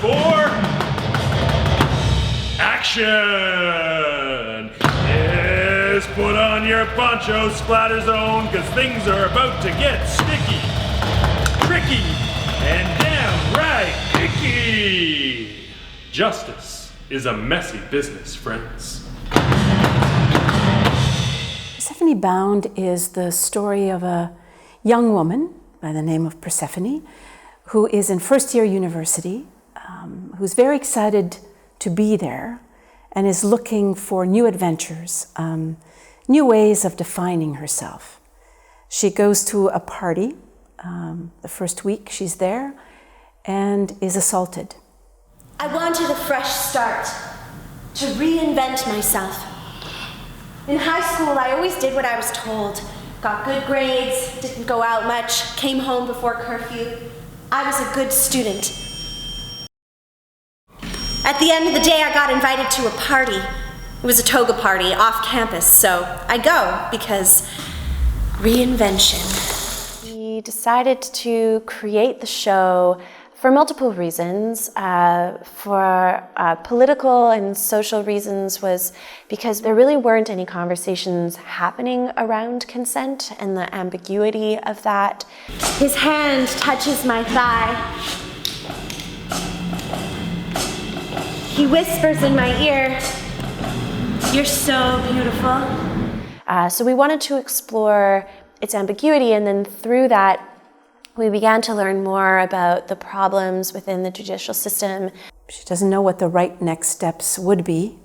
for action. Yes, put on your poncho, splatter zone, cause things are about to get sticky, tricky, and downright icky. Justice is a messy business, friends. Persephone Bound is the story of a young woman by the name of Persephone who is in first year university, who's very excited to be there and is looking for new adventures, new ways of defining herself. She goes to a party the first week she's there and is assaulted. I wanted a fresh start, to reinvent myself. In high school, I always did what I was told. Got good grades, didn't go out much, came home before curfew. I was a good student. At the end of the day, I got invited to a party. It was a toga party off campus, so I go because reinvention. We decided to create the show for multiple reasons. For political and social reasons was because there really weren't any conversations happening around consent and the ambiguity of that. His hand touches my thigh. He whispers in my ear, "You're so beautiful." So we wanted to explore its ambiguity, and then through that, we began to learn more about the problems within the judicial system. She doesn't know what the right next steps would be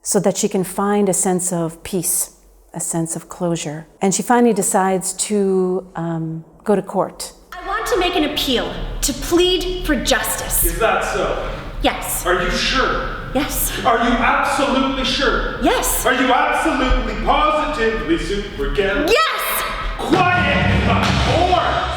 so that she can find a sense of peace, a sense of closure. And she finally decides to go to court. I want to make an appeal, to plead for justice. Is that so? Yes. Are you sure? Yes. Are you absolutely sure? Yes. Are you absolutely positively super again? Yes! Quiet in the court!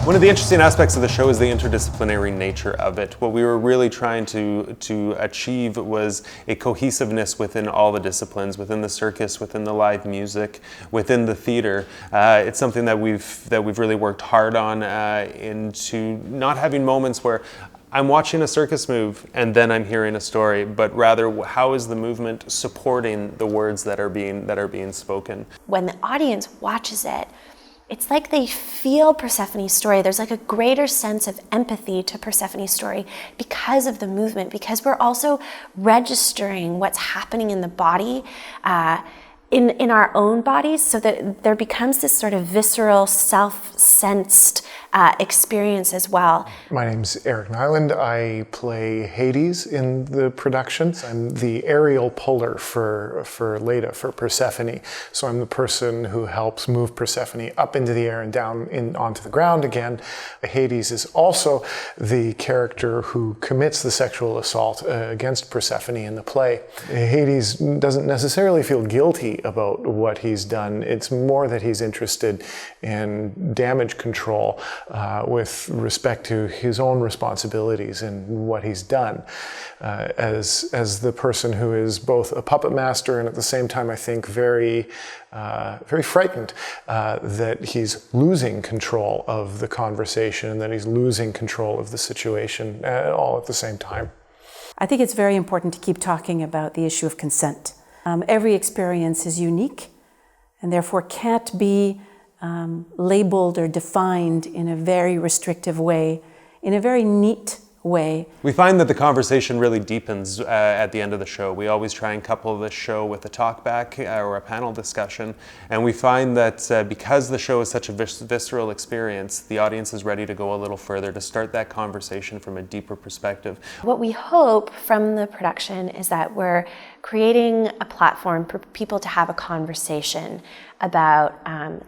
One of the interesting aspects of the show is the interdisciplinary nature of it. What we were really trying to achieve was a cohesiveness within all the disciplines, within the circus, within the live music, within the theater. It's something that we've really worked hard on into not having moments where I'm watching a circus move and then I'm hearing a story, but rather how is the movement supporting the words that are being spoken. When the audience watches it, it's like they feel Persephone's story. There's like a greater sense of empathy to Persephone's story because of the movement, because we're also registering what's happening in the body, in our own bodies, so that there becomes this sort of visceral, self-sensed experience as well. My name's Eric Nyland. I play Hades in the production. I'm the aerial puller for Leda, for Persephone. So I'm the person who helps move Persephone up into the air and down onto the ground again. Hades is also the character who commits the sexual assault against Persephone in the play. Hades doesn't necessarily feel guilty about what he's done. It's more that he's interested in damage control with respect to his own responsibilities and what he's done. As the person who is both a puppet master and at the same time, I think, very frightened that he's losing control of the conversation and that he's losing control of the situation all at the same time. I think it's very important to keep talking about the issue of consent. Every experience is unique and therefore can't be labeled or defined in a very restrictive way, in a very neat way. We find that the conversation really deepens at the end of the show. We always try and couple the show with a talk back or a panel discussion, and we find that because the show is such a visceral experience, the audience is ready to go a little further to start that conversation from a deeper perspective. What we hope from the production is that we're creating a platform for people to have a conversation about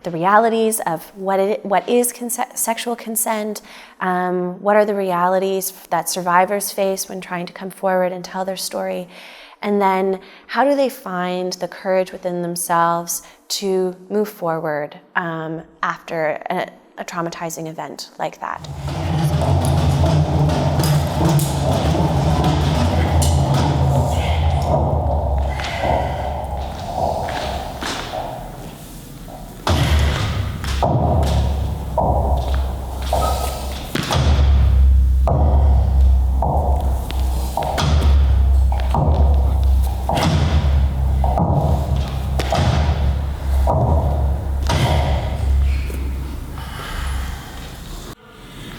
the realities of what is sexual consent, what are the realities that survivors face when trying to come forward and tell their story, and then how do they find the courage within themselves to move forward after a traumatizing event like that.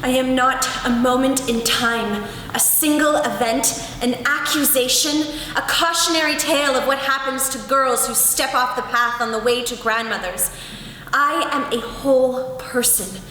I am not a moment in time, a single event, an accusation, a cautionary tale of what happens to girls who step off the path on the way to grandmothers. I am a whole person,